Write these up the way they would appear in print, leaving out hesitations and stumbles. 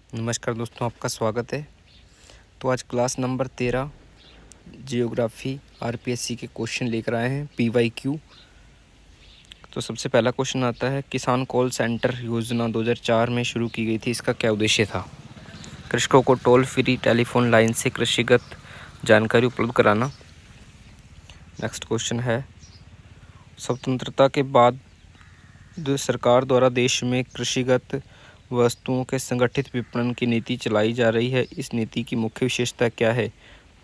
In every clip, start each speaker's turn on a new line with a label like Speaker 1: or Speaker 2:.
Speaker 1: नमस्कार दोस्तों, आपका स्वागत है। तो आज क्लास नंबर 13 जियोग्राफी आरपीएससी के क्वेश्चन लेकर आए हैं पीवाईक्यू। तो सबसे पहला क्वेश्चन आता है, किसान कॉल सेंटर योजना 2004 में शुरू की गई थी, इसका क्या उद्देश्य था? कृषकों को टोल फ्री टेलीफोन लाइन से कृषिगत जानकारी उपलब्ध कराना। नेक्स्ट क्वेश्चन है, स्वतंत्रता के बाद सरकार द्वारा देश में कृषिगत वस्तुओं के संगठित विपणन की नीति चलाई जा रही है। इस नीति की मुख्य विशेषता क्या है?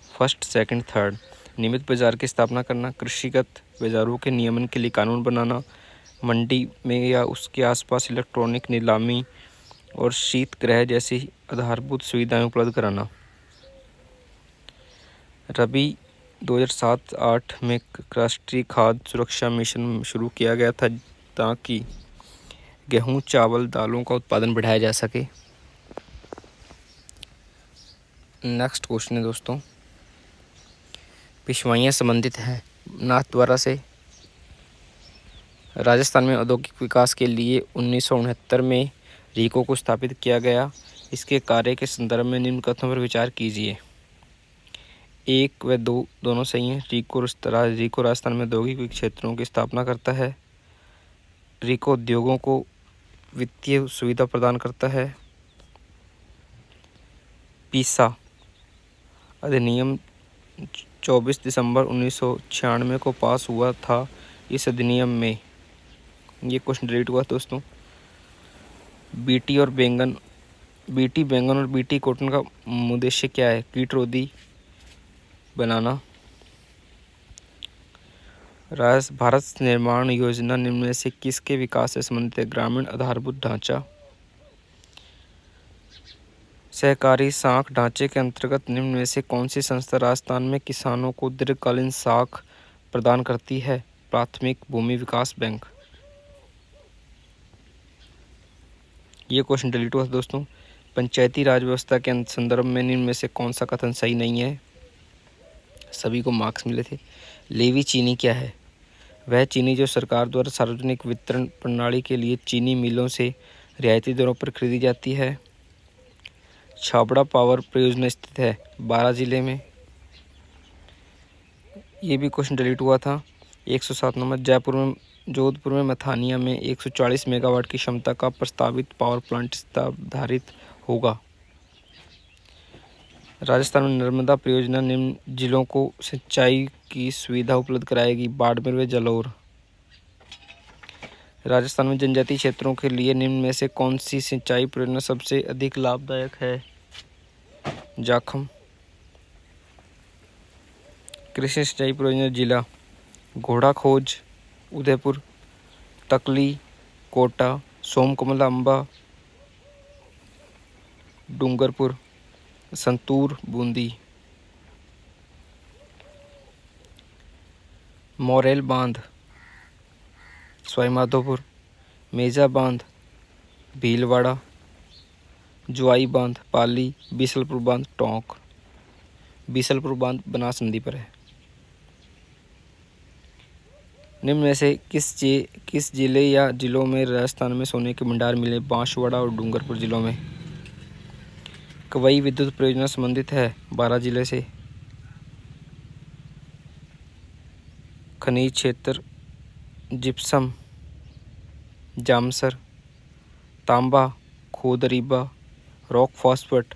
Speaker 1: First, second, third. नियमित बाजार की स्थापना करना, कृषिगत बाजारों के नियमन के लिए कानून बनाना, मंडी में या उसके आसपास इलेक्ट्रॉनिक नीलामी और शीतगृह जैसी आधारभूत सुविधाएं उपलब्ध कराना। रबी 2007-08 में राष्ट्रीय खाद्य सुरक्षा मिशन शुरू किया गया था ताकि गेहूं, चावल, दालों का उत्पादन बढ़ाया जा सके। नेक्स्ट क्वेश्चन है दोस्तों, पेशवाइयाँ संबंधित हैं नाथद्वारा से। राजस्थान में औद्योगिक विकास के लिए 1969 में रीको को स्थापित किया गया। इसके कार्य के संदर्भ में निम्न कथनों पर विचार कीजिए। 1 व 2 दोनों सही हैं। रीको राजस्थान में औद्योगिक क्षेत्रों की स्थापना करता है। रीको उद्योगों को वित्तीय सुविधा प्रदान करता है। पीसा अधिनियम 24 दिसंबर 1996 को पास हुआ था। इस अधिनियम में, ये क्वेश्चन डिलीट हुआ दोस्तों, बीटी बैंगन और बीटी कॉटन का उद्देश्य क्या है? कीटरोधी बनाना। भारत निर्माण योजना निम्न में से किसके विकास से संबंधित है? ग्रामीण आधारभूत ढांचा। सहकारी साख ढांचे के अंतर्गत निम्न में से कौन सी संस्था राजस्थान में किसानों को दीर्घकालीन साख प्रदान करती है? प्राथमिक भूमि विकास बैंक। ये क्वेश्चन डिलीट हुआ दोस्तों। पंचायती राज व्यवस्था के संदर्भ में निम्न में से कौन सा कथन सही नहीं है? सभी को मार्क्स मिले थे। लेवी चीनी क्या है? वह चीनी जो सरकार द्वारा सार्वजनिक वितरण प्रणाली के लिए चीनी मिलों से रियायती दरों पर खरीदी जाती है। छाबड़ा पावर परियोजना स्थित है 12 जिले में। ये भी क्वेश्चन डिलीट हुआ था। 107 नंबर, जोधपुर में मथानिया में 140 मेगावाट की क्षमता का प्रस्तावित पावर प्लांट स्थापित होगा। राजस्थान में नर्मदा परियोजना निम्न जिलों को सिंचाई की सुविधा उपलब्ध कराएगी। बाड़मेर व जालौर। राजस्थान में जनजातीय क्षेत्रों के लिए निम्न में से कौन सी सिंचाई परियोजना सबसे अधिक लाभदायक है? जाखम। कृषि सिंचाई परियोजना जिला घोड़ा खोज, उदयपुर, तकली, कोटा, सोमकमला अम्बा, डूंगरपुर, संतूर, बूंदी। मोरेल बांध सवाईमाधोपुर, मेजा बांध भीलवाड़ा, जुआई बांध पाली, बीसलपुर बांध टोंक। बीसलपुर बांध बनास नदी पर है। निम्न में से किस जिले या जिलों में राजस्थान में सोने के भंडार मिले? बांसवाड़ा और डूंगरपुर जिलों में। कवई विद्युत परियोजना संबंधित है 12 जिले से। खनिज क्षेत्र जिप्सम, जामसर, तांबा, खोदरीबा, रॉक फॉस्फेट,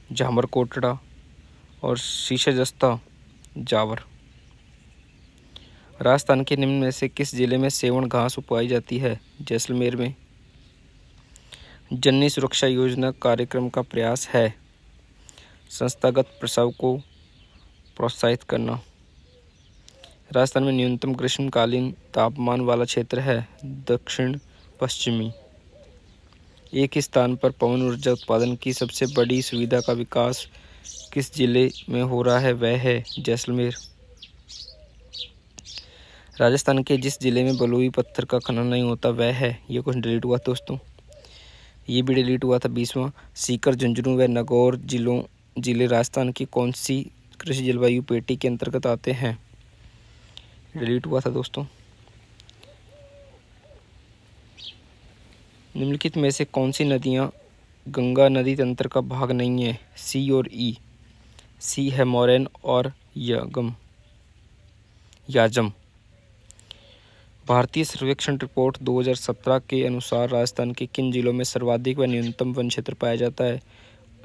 Speaker 1: झामर कोटड़ा और शीशा जस्ता जावर। राजस्थान के निम्न में से किस जिले में सेवण घास उगाई जाती है? जैसलमेर में। जननी सुरक्षा योजना कार्यक्रम का प्रयास है संस्थागत प्रसव को प्रोत्साहित करना। राजस्थान में न्यूनतम ग्रीष्मकालीन तापमान वाला क्षेत्र है दक्षिण पश्चिमी। एक ही स्थान पर पवन ऊर्जा उत्पादन की सबसे बड़ी सुविधा का विकास किस जिले में हो रहा है? वह है जैसलमेर। राजस्थान के जिस जिले में बलुई पत्थर का खनन नहीं होता वह है, ये क्वेश्चन डिलीट हुआ दोस्तों। ये भी डिलीट हुआ था 20वां। सीकर, झुंझुनू व नागौर जिले राजस्थान की कौन सी कृषि जलवायु पेटी के अंतर्गत आते हैं? डिलीट हुआ था दोस्तों। निम्नलिखित में से कौन सी नदियाँ गंगा नदी तंत्र का भाग नहीं है? सी और ई। सी है मोरैन और याजम। भारतीय सर्वेक्षण रिपोर्ट 2017 के अनुसार राजस्थान के किन जिलों में सर्वाधिक व न्यूनतम वन क्षेत्र पाया जाता है?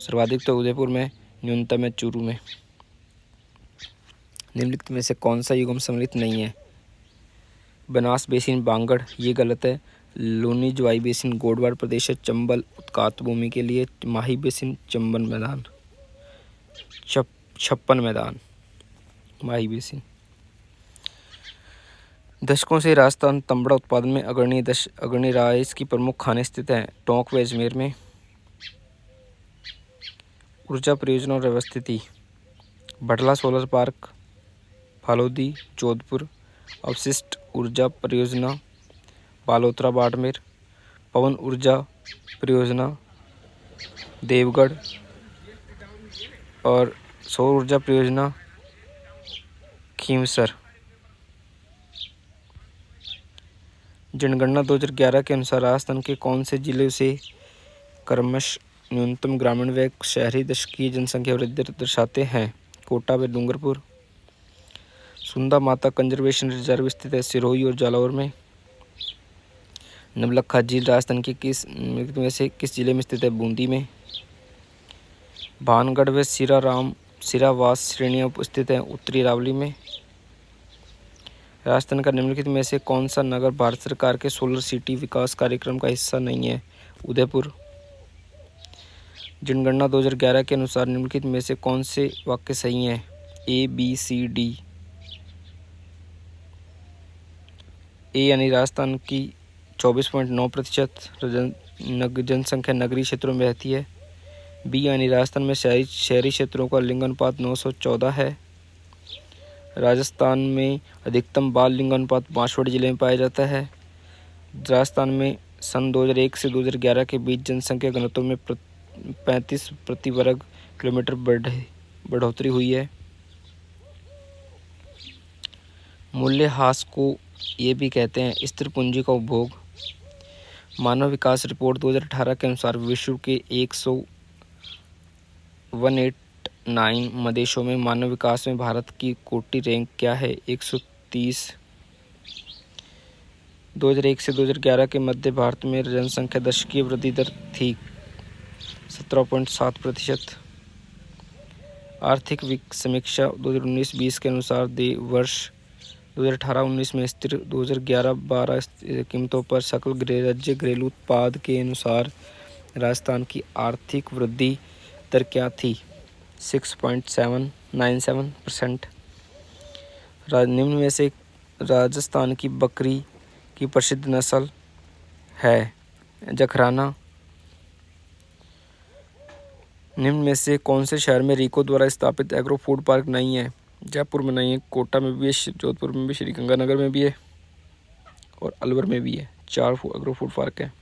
Speaker 1: सर्वाधिक तो उदयपुर में, न्यूनतम है चूरू में। निम्नलिखित में से कौन सा युग्म सम्मिलित नहीं है? बनास बेसिन बांगड़, ये गलत है। लूनी ज्वाई बेसिन गोडवाड़ प्रदेश है चंबल उत्कात भूमि के लिए। माही बेसिन चंबल मैदान, छप्पन मैदान, माही बेसिन। दशकों से राजस्थान तांबा उत्पादन में अग्रणी रहा है। इसकी प्रमुख खानें स्थित हैं टोंक व अजमेर में। ऊर्जा परियोजना और व्यवस्थिति, भटला सोलर पार्क, फालोदी, जोधपुर। अवशिष्ट ऊर्जा परियोजना, बालोतरा बाड़मेर। पवन ऊर्जा परियोजना, देवगढ़। और सौर ऊर्जा परियोजना, खींवसर। जनगणना 2011 के अनुसार राजस्थान के कौन से जिले से क्रमश न्यूनतम ग्रामीण व शहरी दशकीय जनसंख्या वृद्धि दर्शाते हैं? कोटा व डूंगरपुर। सुंदा माता कंजर्वेशन रिजर्व स्थित है सिरोही और जालौर में। नवलखा झील राजस्थान के किस जिले में स्थित है? बूंदी में। भानगढ़ व सिरावास श्रेणियां स्थित हैं उत्तरी अरावली में। राजस्थान का निम्नलिखित में से कौन सा नगर भारत सरकार के सोलर सिटी विकास कार्यक्रम का हिस्सा नहीं है? उदयपुर। जनगणना 2011 के अनुसार निम्नलिखित में से कौन से वाक्य सही हैं? ए, बी, सी, डी। ए यानी राजस्थान की 24.9% जनसंख्या नगरीय क्षेत्रों में रहती है। बी यानी राजस्थान में शहरी क्षेत्रों का लिंग अनुपात 914 है। राजस्थान में अधिकतम बाल लिंग अनुपात बांसवाड़ा जिले में पाया जाता है। राजस्थान में सन 2001 से 2011 के बीच जनसंख्या घनत्व में 35 प्रति वर्ग किलोमीटर बढ़ोतरी हुई है। मूल्यह्रास को ये भी कहते हैं स्थिर पूंजी का उपभोग। मानव विकास रिपोर्ट 2018 के अनुसार विश्व के 189 मदेशों में मानव विकास में भारत की कोटि रैंक क्या है? 130। 2001 से 2011 के मध्य भारत में जनसंख्या दशकीय वृद्धि दर थी 17.7%। आर्थिक समीक्षा 2019-20 के अनुसार वर्ष 2018-19 में स्थिर 2011-12 कीमतों पर सकल राज्य घरेलू उत्पाद के अनुसार राजस्थान की आर्थिक वृद्धि दर क्या थी? 6.797%। निम्न में से राजस्थान की बकरी की प्रसिद्ध नस्ल है? जखराना। निम्न में से कौन से शहर में रीको द्वारा स्थापित एग्रो फूड पार्क नहीं है? जयपुर में नहीं है, कोटा में भी है, जोधपुर में भी, श्रीगंगानगर में भी है और अलवर में भी है। 4 एग्रो फूड पार्क है।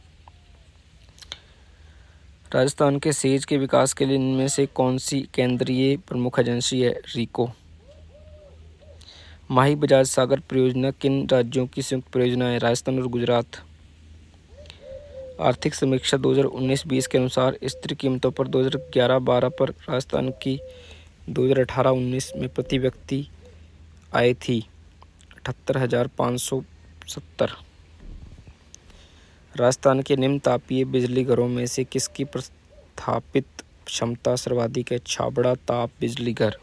Speaker 1: राजस्थान के सेज के विकास के लिए इनमें से कौन सी केंद्रीय प्रमुख एजेंसी है? रीको। माही बजाज सागर परियोजना किन राज्यों की संयुक्त परियोजना है? राजस्थान और गुजरात। आर्थिक समीक्षा 2019-20 के अनुसार स्थिर कीमतों पर 2011-12 पर राजस्थान की 2018-19 में प्रति व्यक्ति आय थी 78,570। राजस्थान के निम्न तापीय बिजली घरों में से किसकी प्रस्थापित क्षमता सर्वाधिक है? छाबड़ा ताप बिजली घर।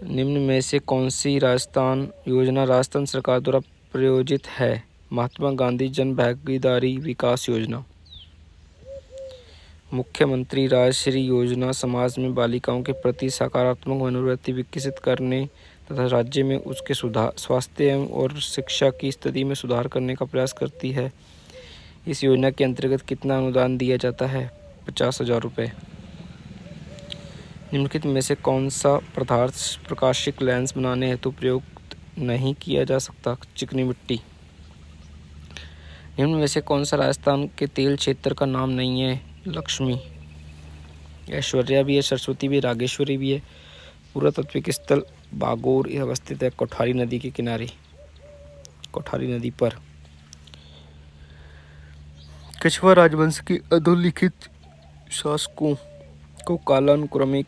Speaker 1: निम्न में से कौन सी राजस्थान योजना राजस्थान सरकार द्वारा प्रायोजित है? महात्मा गांधी जन भागीदारी विकास योजना। मुख्यमंत्री राजश्री योजना समाज में बालिकाओं के प्रति सकारात्मक मनोवृत्ति विकसित करने तथा राज्य में उसके स्वास्थ्य एवं और शिक्षा की स्थिति में सुधार करने का प्रयास करती है। इस योजना के अंतर्गत कितना अनुदान दिया जाता है? 50,000 रुपये। निम्नलिखित में से कौन सा पदार्थ प्रकाशिक लेंस बनाने हेतु प्रयुक्त नहीं किया जा सकता? चिकनी मिट्टी। निम्न में से कौन सा राजस्थान के तेल क्षेत्र का नाम नहीं है? लक्ष्मी। ऐश्वर्या भी है, सरस्वती भी, रागेश्वरी भी है। पुरातात्विक स्थल बागोर अवस्थित है कोठारी नदी के किनारे, कोठारी नदी पर। कछवा राजवंश के अधोलिखित शासकों को कालानुक्रमिक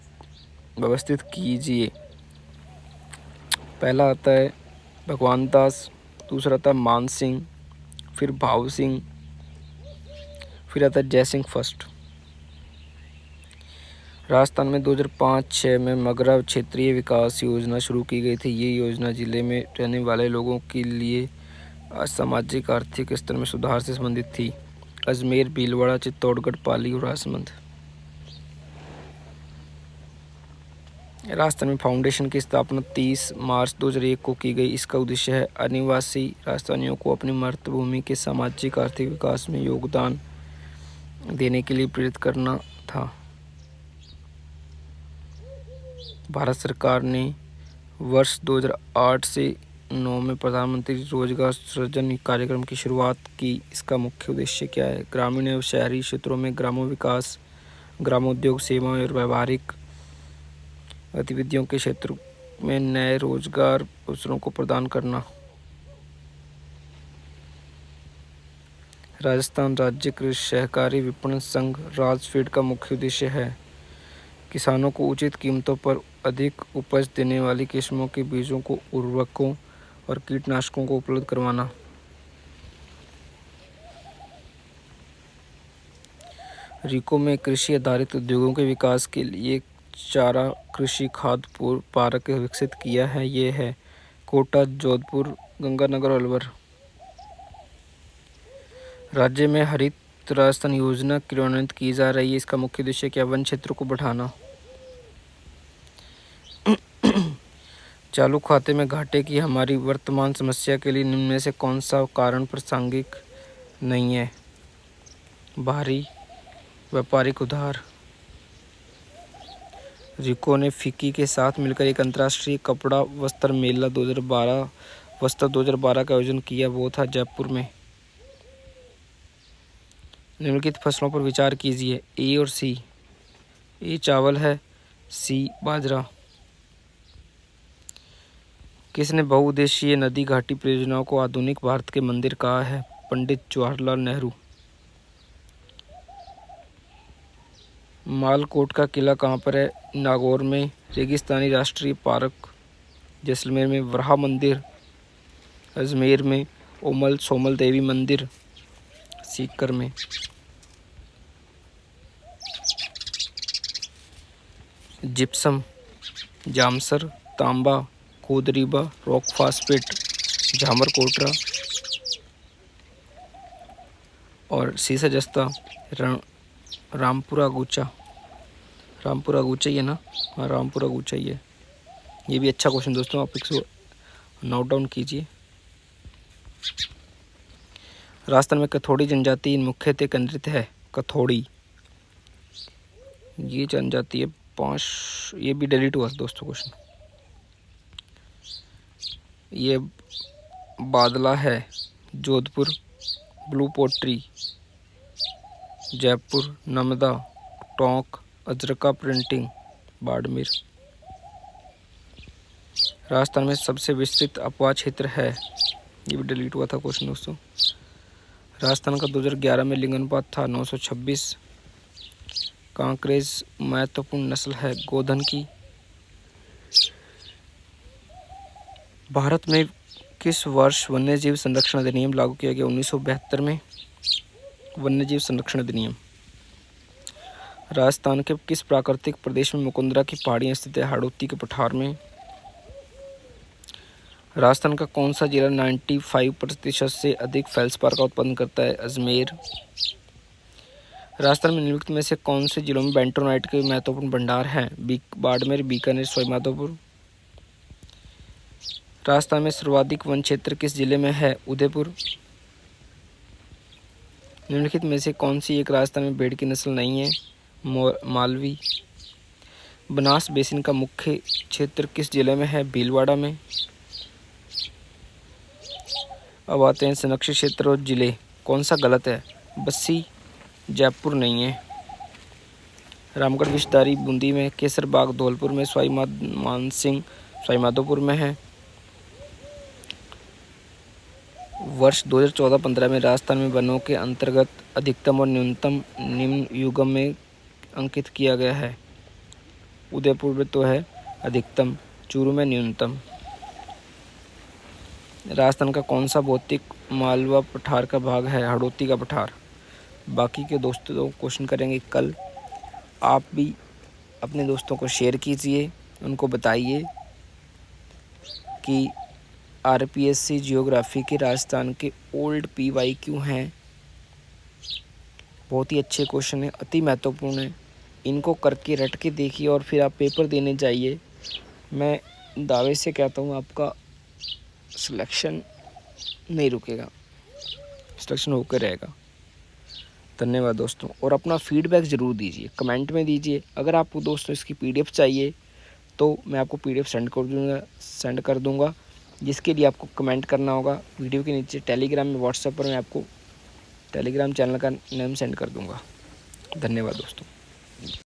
Speaker 1: व्यवस्थित कीजिए। पहला आता है भगवान दास, दूसरा आता है मान सिंह, फिर भाव सिंह, फिर आता है जय सिंह फर्स्ट। राजस्थान में 2005-06 में मगरा क्षेत्रीय विकास योजना शुरू की गई थी। ये योजना जिले में रहने वाले लोगों के लिए सामाजिक आर्थिक स्तर में सुधार से संबंधित थी। अजमेर, भीलवाड़ा, चित्तौड़गढ़, पाली और राजसमंद। राजस्थान में फाउंडेशन की स्थापना 30 मार्च 2001 को की गई। इसका उद्देश्य है आदिवासी राजस्थानियों को अपनी मातृभूमि के सामाजिक आर्थिक विकास में योगदान देने के लिए प्रेरित करना था। भारत सरकार ने वर्ष 2008 से 2009 में प्रधानमंत्री रोजगार सृजन कार्यक्रम की शुरुआत की। इसका मुख्य उद्देश्य क्या है? ग्रामीण एवं शहरी क्षेत्रों में ग्रामोविकास, ग्रामोद्योग, सेवाएं और व्यावहारिक गतिविधियों के क्षेत्र में नए रोजगार अवसरों को प्रदान करना। राजस्थान राज्य कृषि सहकारी विपणन संघ राजफेड का मुख्य उद्देश्य है किसानों को उचित कीमतों पर अधिक उपज देने वाली किस्मों के बीजों को, उर्वरकों और कीटनाशकों को उपलब्ध करवाना। रीको में कृषि आधारित उद्योगों के विकास के लिए चारा कृषि खाद्य पार्क विकसित किया है। ये है कोटा, जोधपुर, गंगानगर और अलवर। राज्य में हरित राजस्थान योजना क्रियान्वित की जा रही है। इसका मुख्य उद्देश्य क्या? वन क्षेत्र को बढ़ाना। चालू खाते में घाटे की हमारी वर्तमान समस्या के लिए निम्न में से कौन सा कारण प्रासंगिक नहीं है? बाहरी व्यापारिक उधार। रिको ने फिक्की के साथ मिलकर एक अंतर्राष्ट्रीय कपड़ा वस्त्र मेला 2012 का आयोजन किया। वो था जयपुर में। निम्नलिखित फसलों पर विचार कीजिए। ए और सी। ए चावल है, सी बाजरा। किसने बहुउद्देशीय नदी घाटी परियोजनाओं को आधुनिक भारत के मंदिर कहा है? पंडित जवाहरलाल नेहरू। मालकोट का किला कहाँ पर है? नागौर में। रेगिस्तानी राष्ट्रीय पार्क जैसलमेर में। वराह मंदिर अजमेर में। ओमल सोमल देवी मंदिर सीकर में। जिप्सम जामसर, तांबा, कोदरीबा, रॉक फास्फेट, झामर कोटरा और सीसा जस्ता रामपुरा गुचा। रामपुरा गुचा ही है ना? हाँ, रामपुरा गुचा ही है। ये भी अच्छा क्वेश्चन दोस्तों, आप इसको नोट डाउन कीजिए। राजस्थान में कथोड़ी जनजाति मुख्यतः केंद्रित है। कथोड़ी ये जनजाति है 5। ये भी डिलीट हुआ दोस्तों क्वेश्चन। ये बादला है Jodhpur, blue pottery Jaipur, Namda, Tonk, Ajrakh printing Barmer. Rajasthan में सबसे विस्तृत अपवाह क्षेत्र है। ये भी डिलीट हुआ था क्वेश्चन दोस्तों। राजस्थान का 2011 में लिंग अनुपात था 926। कांकरेज महत्वपूर्ण नस्ल है गोधन की। भारत में किस वर्ष वन्यजीव संरक्षण अधिनियम लागू किया गया? 1972 में वन्यजीव संरक्षण अधिनियम। राजस्थान के किस प्राकृतिक प्रदेश में मुकुंदरा की पहाड़ियां स्थित है? हाड़ौती के पठार में। राजस्थान का कौन सा जिला 95% से अधिक फेल्सपार का उत्पादन करता है? अजमेर। राजस्थान में निम्नलिखित में से कौन से जिलों में बेंटोनाइट के महत्वपूर्ण भंडार हैं? बाड़मेर, बीकानेर, सवाईमाधोपुर। राजस्थान में सर्वाधिक वन क्षेत्र किस जिले में है? उदयपुर। निम्नलिखित में से कौन सी एक राजस्थान में भेड़ की नस्ल नहीं है? मालवी। बनास बेसिन का मुख्य क्षेत्र किस जिले में है? भीलवाड़ा में। अब आते हैं संरक्षित क्षेत्र और जिले। कौन सा गलत है? बस्सी, जयपुर नहीं है। रामगढ़ विषधारी बूंदी में। केसरबाग धौलपुर में। सवाई मानसिंह सवाईमाधोपुर में है। वर्ष 2014-15 में राजस्थान में वनों के अंतर्गत अधिकतम और न्यूनतम निम्न युगम में अंकित किया गया है। उदयपुर में तो है अधिकतम, चूरू में न्यूनतम। राजस्थान का कौन सा भौतिक मालवा पठार का भाग है? हड़ौती का पठार। बाकी के दोस्तों क्वेश्चन करेंगे कल। आप भी अपने दोस्तों को शेयर कीजिए, उनको बताइए कि आरपीएससी जियोग्राफी के राजस्थान के ओल्ड PYQ हैं। बहुत ही अच्छे क्वेश्चन हैं, अति महत्वपूर्ण है। इनको करके रट के देखिए और फिर आप पेपर देने जाइए। मैं दावे से कहता हूँ आपका सिलेक्शन नहीं रुकेगा, सिलेक्शन होकर रहेगा। धन्यवाद दोस्तों। और अपना फीडबैक ज़रूर दीजिए, कमेंट में दीजिए। अगर आपको दोस्तों इसकी PDF चाहिए तो मैं आपको PDF सेंड कर दूँगा, जिसके लिए आपको कमेंट करना होगा वीडियो के नीचे। टेलीग्राम में, व्हाट्सएप पर मैं आपको टेलीग्राम चैनल का नेम सेंड कर दूँगा। धन्यवाद दोस्तों।